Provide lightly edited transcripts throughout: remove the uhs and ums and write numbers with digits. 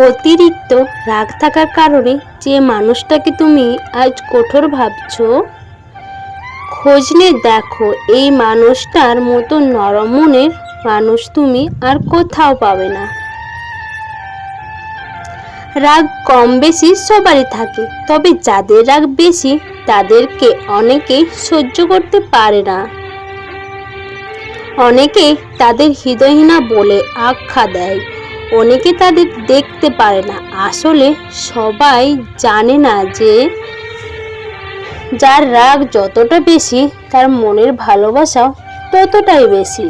অতিরিক্ত রাগ থাকার কারণে যে মানুষটাকে তুমি আজ কঠোর ভাবছো, খোঁজ নিয়ে দেখো এই মানুষটার মতো নরম মনের মানুষ তুমি আর কোথাও পাবে না। রাগ কম বেশি সবারই থাকে, তবে যাদের রাগ বেশি তাদেরকে অনেকে সহ্য করতে পারে না। অনেকে তাদের হৃদয়হীনা বলে আখ্যা দেয়, অনেকে তাদের দেখতে পারে না। আসলে সবাই জানে না যে যার রাগ যতটা বেশি তার মনের ভালোবাসা ততটাই বেশি।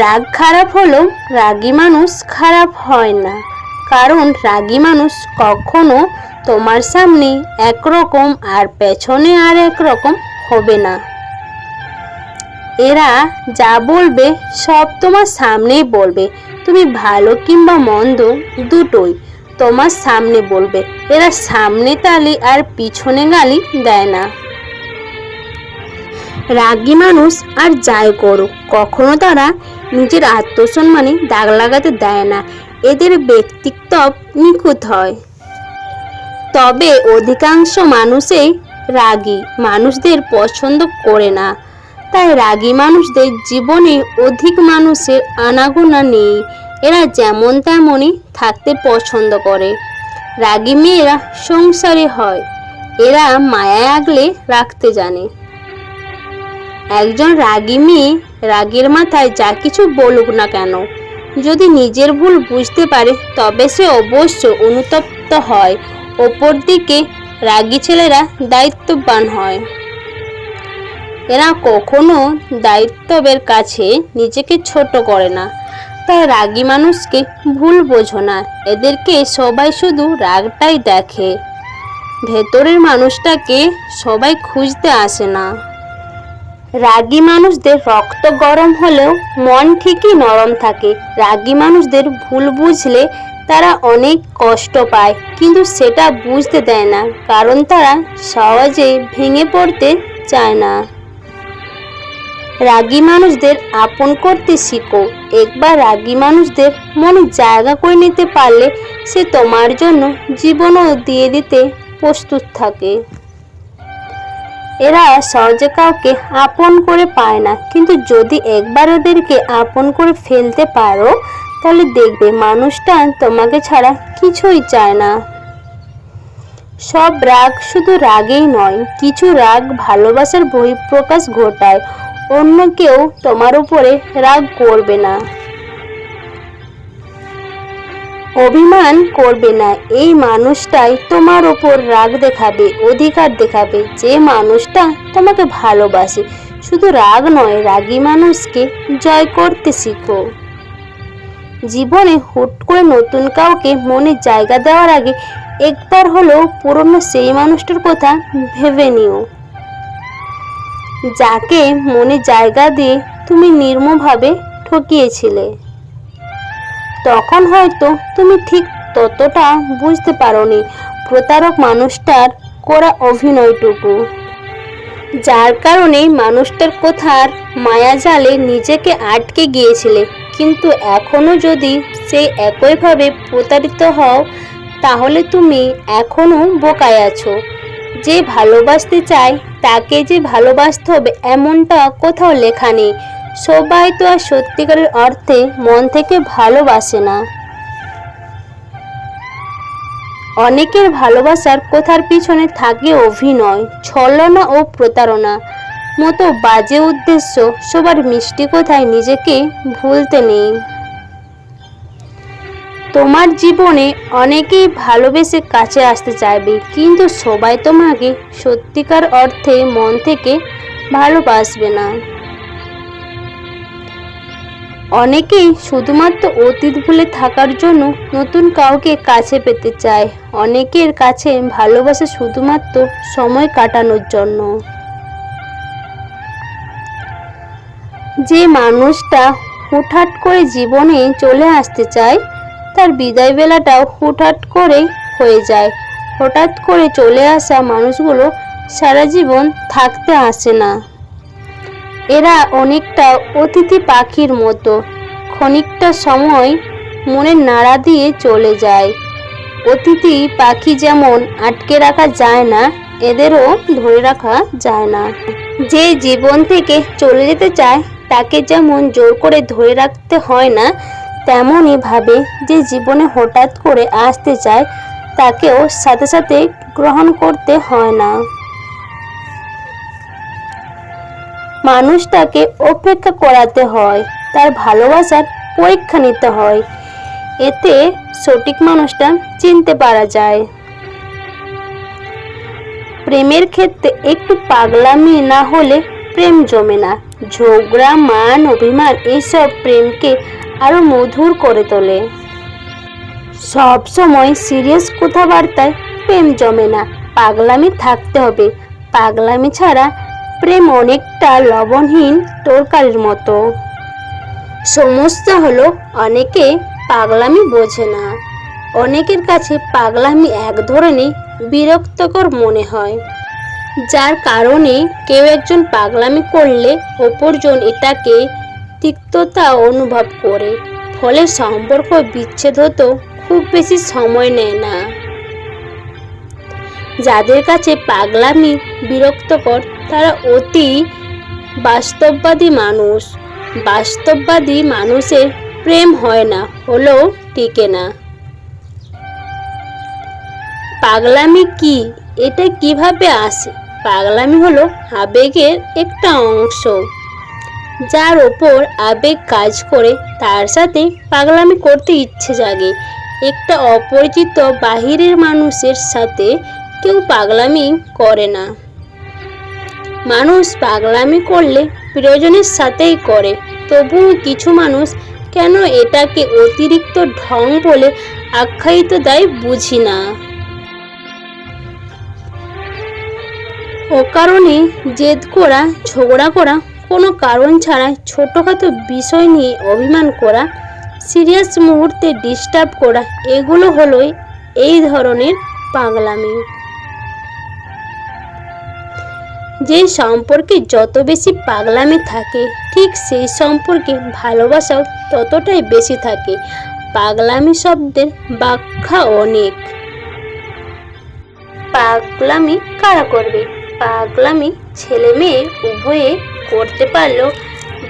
রাগ খারাপ হলেও রাগী মানুষ খারাপ হয় না, কারণ রাগী মানুষ কখনো তোমার সামনে একরকম আর পেছনে আর একরকম হবে না। এরা যা বলবে সব তোমার সামনেই বলবে, তুমি ভালো কিংবা মন্দ দুটোই তোমার সামনে বলবে। এরা সামনে তালি আর পিছনে গালি দেয় না। রাগী মানুষ আর যাই করুক কখনো তারা নিজের আত্মসম্মানে দাগ লাগাতে দেয় না। এদের ব্যক্তিত্ব নিখুঁত হয়। তবে অধিকাংশ মানুষই রাগী মানুষদের পছন্দ করে না। তাই রাগী মানুষদের জীবনে অধিক মানুষের আনাগোনা নেই। এরা যেমন তেমনই থাকতে পছন্দ করে। রাগী মেয়েরা সংসারী হয়, এরা মায়া আগলে রাখতে জানে। একজন রাগী মেয়ে রাগের মাথায় যা কিছু বলুক না কেন, যদি নিজের ভুল বুঝতে পারে তবে সে অবশ্য অনুতপ্ত হয়। অপরদিকে রাগী ছেলেরা দায়িত্ববান হয়। এরা কখনো দায়িত্বের কাছে নিজেকে ছোট করে না। তাই রাগী মানুষকে ভুল বোঝো না, এদেরকে সবাই শুধু রাগটাই দেখে, ভেতরের মানুষটাকে সবাই খুঁজতে আসে না। রাগী মানুষদের রক্ত গরম হলেও মন ঠিকই নরম থাকে। রাগী মানুষদের ভুল বুঝলে তারা অনেক কষ্ট পায়, কিন্তু সেটা বুঝতে দেয় না, কারণ তারা সহজে ভেঙে পড়তে চায় না। রাগী মানুষদের আপন করতে শিখো। একবার রাগী মানুষদের মনে জায়গা করে নিতে পারলে সে তোমার জন্য জীবনও দিয়ে দিতে প্রস্তুত থাকে। এরা সহজে কাউকে আপন করে পায় না, কিন্তু যদি একবার এদেরকে আপন করে ফেলতে পারো তাহলে দেখবে মানুষটা তোমাকে ছাড়া কিছুই চায় না। সব রাগ শুধু রাগেই নয়, কিছু রাগ ভালোবাসার বহিঃপ্রকাশ ঘটায়। অন্য কেউ তোমার উপরে রাগ করবে না, অভিমান করবে না। এই মানুষটাই তোমার উপর রাগ দেখাবে, অধিকার দেখাবে। যে মানুষটা তোমাকে ভালোবাসে, শুধু রাগ নয়, রাগী মানুষকে জয় করতে শিখো। জীবনে হুট করে নতুন কাউকে মনে জায়গা দেওয়ার আগে একবার হলেও পুরনো সেই মানুষটার কথা ভেবে নিও, যাকে মনে জায়গা দিয়ে তুমি নির্মমভাবে ঠকিয়েছিলে। তখন হয়তো তুমি ঠিক ততটা বুঝতে পারোনি প্রতারক মানুষটার করা অভিনয়টুকু, যার কারণে মানুষটার কথার মায়াজালে নিজেকে আটকে গিয়েছিলে। কিন্তু এখনো যদি সেই একইভাবে প্রতারিত হও, তাহলে তুমি এখনো বোকায় আছো। যে ভালোবাসতে চায় তাকে যে ভালোবাসতে হবে এমনটা কোথাও লেখা নেই। সবাই তো আর সত্যিকারের অর্থে মন থেকে ভালোবাসে না। অনেকের ভালোবাসার কথার পিছনে থাকে অভিনয়, ছলনা ও প্রতারণা মতো বাজে উদ্দেশ্য। সবার মিষ্টি কথায় নিজেকে ভুলতে নেই। তোমার জীবনে অনেকেই ভালোবেসে কাছে আসতে চাইবে, কিন্তু সবাই তোমাকে সত্যিকার অর্থে মন থেকে ভালোবাসবে না। অনেকেই শুধুমাত্র অতীত ভুলে থাকার জন্য নতুন কাউকে কাছে পেতে চায়। অনেকের কাছে ভালোবাসা শুধুমাত্র সময় কাটানোর জন্য। যে মানুষটা হুটহাট করে জীবনে চলে আসতে চায়, তার বিদায় বেলাটাও হুটহাট করে হয়ে যায়। হঠাৎ করে চলে আসা মানুষগুলো সারা জীবন থাকতে আসে না। এরা অনেকটা অতিথি পাখির মতো, ক্ষণিকটা সময় মনে নাড়া দিয়ে চলে যায়। অতিথি পাখি যেমন আটকে রাখা যায় না, এদেরও ধরে রাখা যায় না। যে জীবন থেকে চলে যেতে চায় তাকে যেমন জোর করে ধরে রাখতে হয় না, তেমনই ভাবে যে জীবনে হঠাৎ করে আসতে চায় তাকেও সাথে সাথে গ্রহণ করতে হয় না। মানুষটাকে অপেক্ষা করাতে হয়, তার ভালোবাসার পরীক্ষা নিতে হয়, এতে সঠিক মানুষটা চিনতে পারা যায়। প্রেমের ক্ষেত্রে একটু পাগলামি না হলে প্রেম জমে না। ঝগড়া, মান, অভিমান এইসব প্রেমকে আরো মধুর করে তোলে। সব সময় সিরিয়াস কথাবার্তায় প্রেম জমে না, পাগলামি থাকতে হবে। পাগলামি ছাড়া প্রেম অনেকটা লবণহীন তরকারির মতো। সমস্যা হলো অনেকে পাগলামি বোঝে না। অনেকের কাছে পাগলামি এক ধরনের বিরক্তকর মনে হয়, যার কারণে কেউ একজন পাগলামি করলে অপরজন এটাকে তিক্ততা অনুভব করে। ফলে সম্পর্ক বিচ্ছেদ হতেও খুব বেশি সময় নেয় না। যাদের কাছে পাগলামি বিরক্তকর তারা অতি বাস্তববাদী মানুষ। বাস্তববাদী মানুষের প্রেম হয় না, হলেও টিকে না। পাগলামি কি, এটা কিভাবে আসে? পাগলামি হলো আবেগের একটা অংশ। যার ওপর আবেগ কাজ করে তার সাথে পাগলামি করতে ইচ্ছে জাগে। একটা অপরিচিত বাহিরের মানুষের সাথে কেউ পাগলামি করে না। মানুষ পাগলামি করলে প্রিয়জনের সাথেই করে, তবুও কিছু মানুষ কেন এটাকে অতিরিক্ত ঢং বলে আখ্যায়িত দেয় বুঝি না। অকারণে জেদ করা, ঝগড়া করা, কোনো কারণ ছাড়াই ছোটোখাটো বিষয় নিয়ে অভিমান করা, সিরিয়াস মুহূর্তে ডিস্টার্ব করা, এগুলো হলো এই ধরনের পাগলামি। যে সম্পর্কে যত বেশি পাগলামি থাকে ঠিক সেই সম্পর্কে ভালোবাসাও ততটাই বেশি থাকে। পাগলামি শব্দের ব্যাখ্যা অনেক। পাগলামি কারা করবে? পাগলামি ছেলে মেয়ে উভয়ে করতে পারলেও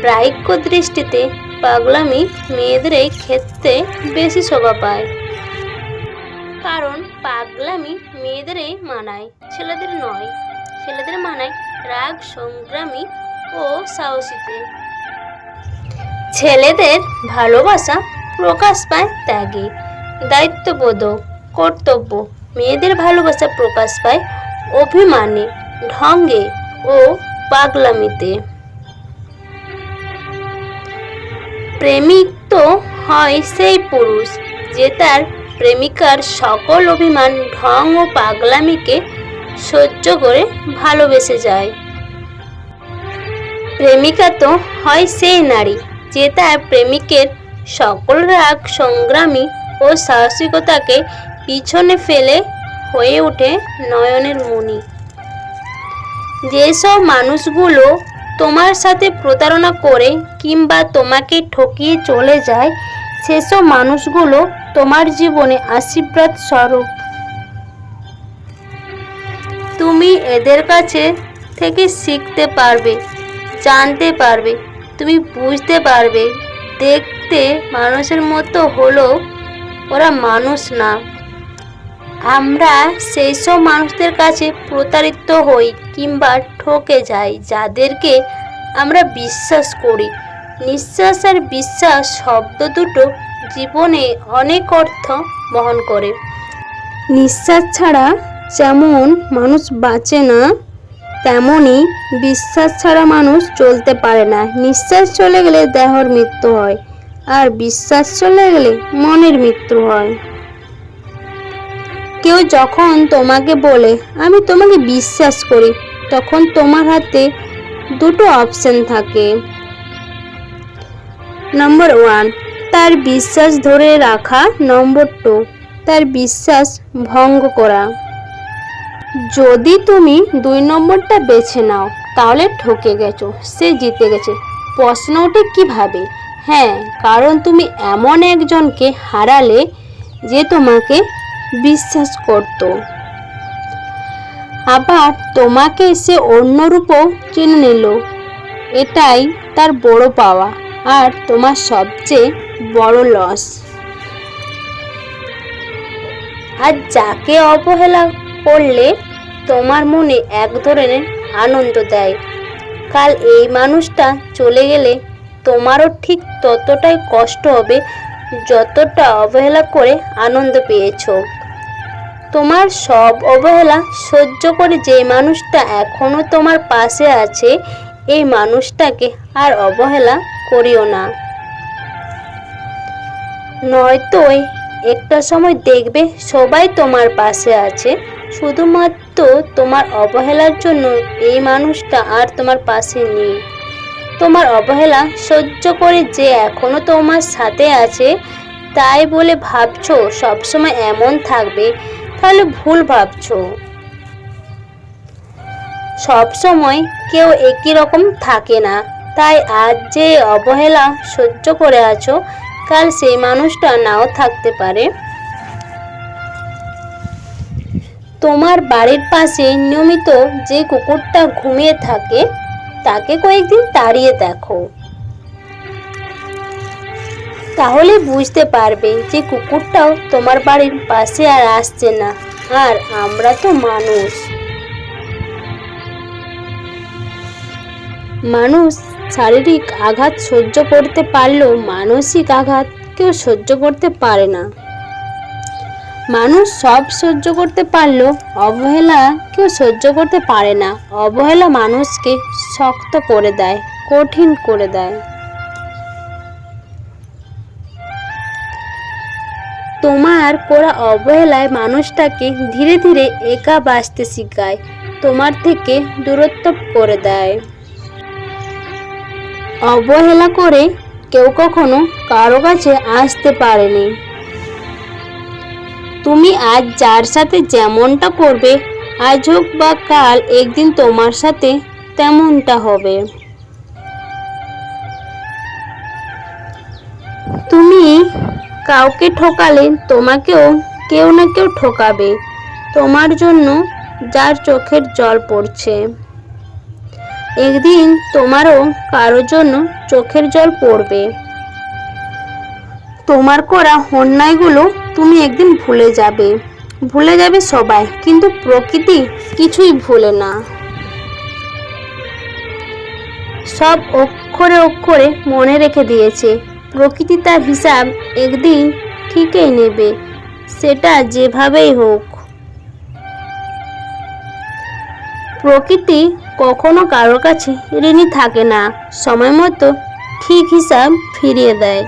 বাহ্যিক দৃষ্টিতে পাগলামি মেয়েদের ক্ষেত্রে বেশি শোভা পায়। কারণ পাগলামি মেয়েদেরই মানায়, ছেলেদের নয়। ছেলেদের মানায় রাগ, সংগ্রামী ও সাহসীতে। ছেলেদের ভালোবাসা প্রকাশ পায় ত্যাগে, দায়িত্ববোধ, কর্তব্য। মেয়েদের ভালোবাসা প্রকাশ পায় অভিমানে, ঢঙ্গে ও পাগলামিতে। প্রেমিক তো হয় সেই পুরুষ যে তার প্রেমিকার সকল অভিমান, ঢং ও পাগলামিকে সহ্য করে ভালোবেসে যায়। প্রেমিকা তো হয় সেই নারী যে তার প্রেমিকের সকল রাগ, সংগ্রামী ও সাহসিকতাকে পিছনে ফেলে হয়ে ওঠে নয়নের মণি। যেসব মানুষগুলো তোমার সাথে প্রতারণা করে কিংবা তোমাকে ঠকিয়ে চলে যায়, সেসব মানুষগুলো তোমার জীবনে আশীর্বাদ স্বরূপ। তুমি এদের কাছে থেকে শিখতে পারবে, জানতে পারবে, তুমি বুঝতে পারবে দেখতে মানুষের মতো হলেও ওরা মানুষ না। আমরা সেই সব মানুষদের কাছে প্রতারিত হই কিংবা ঠকে যাই যাদেরকে আমরা বিশ্বাস করি। নিঃশ্বাস আর বিশ্বাস শব্দ দুটো জীবনে অনেক অর্থ বহন করে। নিঃশ্বাস ছাড়া যেমন মানুষ বাঁচে না, তেমনি বিশ্বাস ছাড়া মানুষ চলতে পারে না। নিঃশ্বাস চলে গেলে দেহর মৃত্যু হয়, আর বিশ্বাস চলে গেলে মনের মৃত্যু হয়। কেউ যখন তোমাকে বলে আমি তোমাকে বিশ্বাস করি, তখন তোমার হাতে দুটো অপশন থাকে। নম্বর 1, তার বিশ্বাস ধরে রাখা। নম্বর 2, তার বিশ্বাস ভঙ্গ করা। যদি তুমি 2 নম্বরটা বেছে নাও তাহলে ঠকে গেছো, সে জিতে গেছে। প্রশ্ন ওঠে কিভাবে? হ্যাঁ, কারণ তুমি এমন একজনকে হারালে যে তোমাকে বিশ্বাস করত, আবার তোমাকে সে অন্য রূপেও চিনে নিল। এটাই তার বড় পাওয়া আর তোমার সবচেয়ে বড় লস। আর যাকে অবহেলা করলে তোমার মনে এক ধরনের আনন্দ দেয়, কাল এই মানুষটা চলে গেলে তোমারও ঠিক ততটাই কষ্ট হবে যতটা অবহেলা করে আনন্দ পেয়েছো। তোমার সব অবহেলা সহ্য করে যে মানুষটা এখনো তোমার পাশে আছে, এই মানুষটাকে আর অবহেলা করিও না, নয়তো একটা সময় দেখবে সবাই তোমার পাশে আছে, শুধুমাত্র তোমার অবহেলার জন্য এই মানুষটা আর তোমার পাশে নেই। তোমার অবহেলা সহ্য করে যে এখনো তোমার সাথে আছে, তাই বলে ভাবছো সবসময় এমন থাকবে, তাহলে ভুল ভাবছো। সব সময় কেউ একই রকম থাকে না, তাই আজ যে অবহেলা সহ্য করে আছো, কাল সেই মানুষটা নাও থাকতে পারে। তোমার বাড়ির পাশে নিয়মিত যে কুকুরটা ঘুমিয়ে থাকে, তাকে কয়েকদিন তাড়িয়ে দেখো, তাহলে বুঝতে পারবে যে কুকুরটাও তোমার বাড়ির পাশে আর আসছে না। আর আমরা তো মানুষ শারীরিক আঘাত সহ্য করতে পারলেও মানসিক আঘাত কেউ সহ্য করতে পারে না। মানুষ সব সহ্য করতে পারলেও অবহেলা কেউ সহ্য করতে পারে না। অবহেলা মানুষকে শক্ত করে দেয়, কঠিন করে দেয়। তোমার করা অবহেলায় মানুষটাকে ধীরে ধীরে একা বাঁচতে শেখায়, তোমার থেকে দূরত্ব করে দেয়। অবহেলা করে কেউ কখনো কারো কাছে আসতে পারেনি। তুমি আজ যার সাথে যেমনটা করবে, আজ হোক বা কাল একদিন তোমার সাথে তেমনটা হবে। তুমি কাউকে ঠকালে তোমাকেও কেউ না কেউ ঠকাবে, তোমার জন্য যার চোখের জল পড়ছে। একদিন তোমারও কারোর জন্য চোখের জল পড়বে। তোমার করা অন্যায়গুলো তুমি একদিন ভুলে যাবে সবাই, কিন্তু প্রকৃতি কিছুই ভুলে না। সব অক্ষরে অক্ষরে মনে রেখে দিয়েছে, প্রকৃতি তার হিসাব একদিন ঠিকই নেবে, সেটা যেভাবেই হোক। প্রকৃতি কখনো কারোর কাছে ঋণী থাকে না, সময় মতো ঠিক হিসাব ফিরিয়ে দেয়।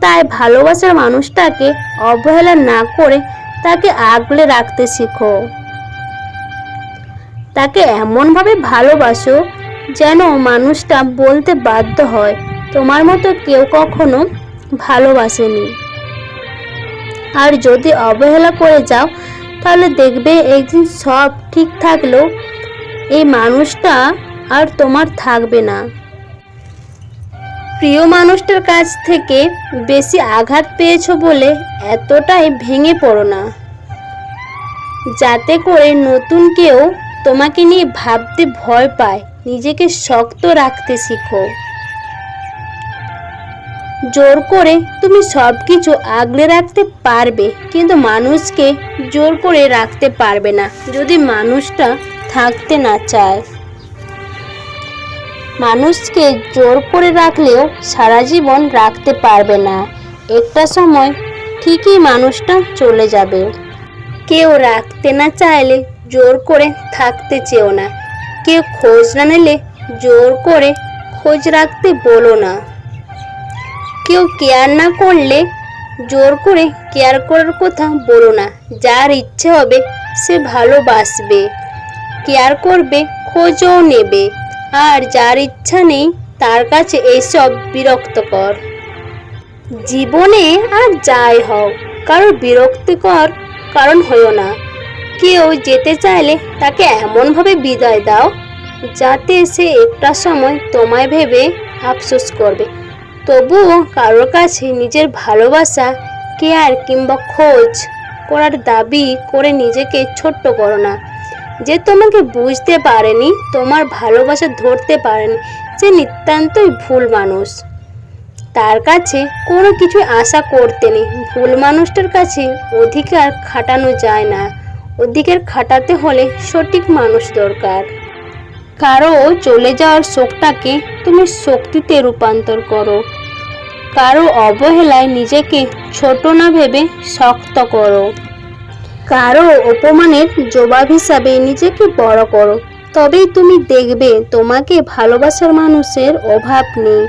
তাই ভালোবাসার মানুষটাকে অবহেলা না করে তাকে আগলে রাখতে শিখো। তাকে এমনভাবে ভালোবাসো যেন মানুষটা বলতে বাধ্য হয়, তোমার মতো কেউ কখনো ভালোবাসেনি। আর যদি অবহেলা করে যাও, তাহলে দেখবে একদিন সব ঠিক থাকলেও এই মানুষটা আর তোমার থাকবে না। প্রিয় মানুষটার কাছ থেকে বেশি আঘাত পেয়েছো বলে এতটাই ভেঙে পড়ো না, যাতে করে নতুন কেউ তোমাকে নিয়ে ভাবতে ভয় পায়। নিজেকে শক্ত রাখতে শিখো। জোর করে তুমি সব কিছু আগলে রাখতে পারবে, কিন্তু মানুষকে জোর করে রাখতে পারবে না যদি মানুষটা থাকতে না চায়। মানুষকে জোর করে রাখলেও সারা জীবন রাখতে পারবে না, একটা সময় ঠিকই মানুষটা চলে যাবে। কেউ রাখতে না চাইলে জোর করে থাকতে চেও না, কেউ খোঁজ না নিলে জোর করে খোঁজ রাখতে বলো না। কেউ কেয়ার না করলে জোর করে কেয়ার করার কথা বলো না। যার ইচ্ছে হবে সে ভালোবাসবে, কেয়ার করবে, খোঁজও নেবে। আর যার ইচ্ছা নেই তার কাছে এইসব বিরক্তকর। জীবনে আর যাই হোক, কারোর বিরক্তিকর কারণ হইও না। কেউ যেতে চাইলে তাকে এমনভাবে বিদায় দাও যাতে সে একটা সময় তোমায় ভেবে আফসোস করবে। তবুও কারোর কাছে নিজের ভালোবাসা, কেয়ার কিংবা খোঁজ করার দাবি করে নিজেকে ছোট্ট করো না। যে তোমাকে বুঝতে পারেনি, তোমার ভালোবাসা ধরতে পারেনি, সে নিতান্তই ভুল মানুষ। তার কাছে কোনো কিছু আশা করতে নেই। ভুল মানুষটার কাছে অধিকার খাটানো যায় না। অধিকার খাটাতে হলে সঠিক মানুষ দরকার। কারো চলে যাওয়ার শোকটাকে তুমি শক্তিতে রূপান্তর করো। কারো অবহেলায় নিজেকে ছোট না ভেবে শক্ত করো। কারো অপমানের জবাব হিসাবে নিজেকে বড় করো। তবেই তুমি দেখবে তোমাকে ভালোবাসার মানুষের অভাব নেই।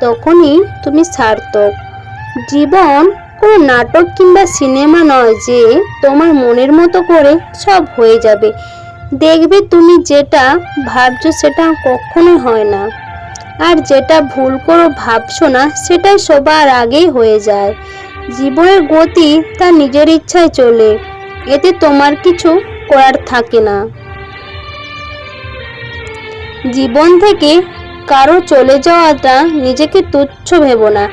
তখনই তুমি সার্থক। জীবন কোনো নাটক কিংবা সিনেমা নয় যে তোমার মনের মতো করে সব হয়ে যাবে। দেখবে তুমি যেটা ভাবছো সেটা কখনোই হয় না, আর যেটা ভুল করে ভাবছো না সেটাই সবার আগেই হয়ে যায়। জীবনের গতি তার নিজের ইচ্ছায় চলে, এতে তোমার কিছু করার থাকে না। জীবন থেকে কারো চলে যাওয়াটা নিজেকে তুচ্ছ ভেবো না।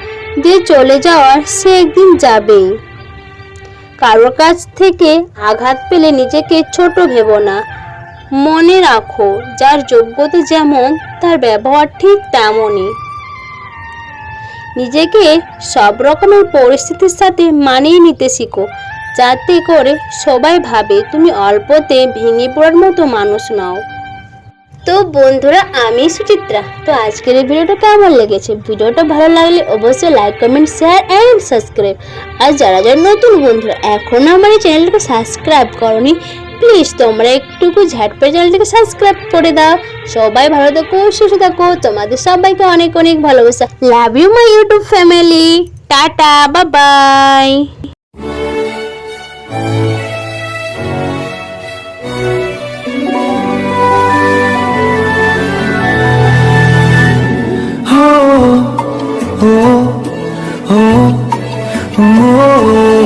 যে চলে যাওয়ার সে একদিন যাবেই। কারোর কাছ থেকে আঘাত পেলে নিজেকে ছোট ভেবো না। মনে রাখো, যার যোগ্যতা যেমন তার ব্যবহার ঠিক তেমনই। নিজেকে সব রকমের পরিস্থিতির সাথে মানিয়ে নিতে শিখো, যাতে করে সবাই ভাবে তুমি অল্পতে ভেঙে পড়ার মতো মানুষ নও। তো বন্ধুরা, আমি সুচিত্রা। তো আজকের এই ভিডিওটা কেমন লেগেছে? ভিডিওটা ভালো লাগলে অবশ্যই like, comment, share and subscribe. আর যারা যারা নতুন বন্ধুরা এখনও আমার এই চ্যানেলটাকে সাবস্ক্রাইব করনি, প্লিজ তোমরা একটুকু ঝটপট চ্যানেলটাকে সাবস্ক্রাইব করে দাও। সবাই ভালো থাকো, সুস্থ থাকো। তোমাদের সবাইকে অনেক অনেক ভালোবাসা। Love you my YouTube family. টাটা, bye bye. Oh, oh, oh, oh.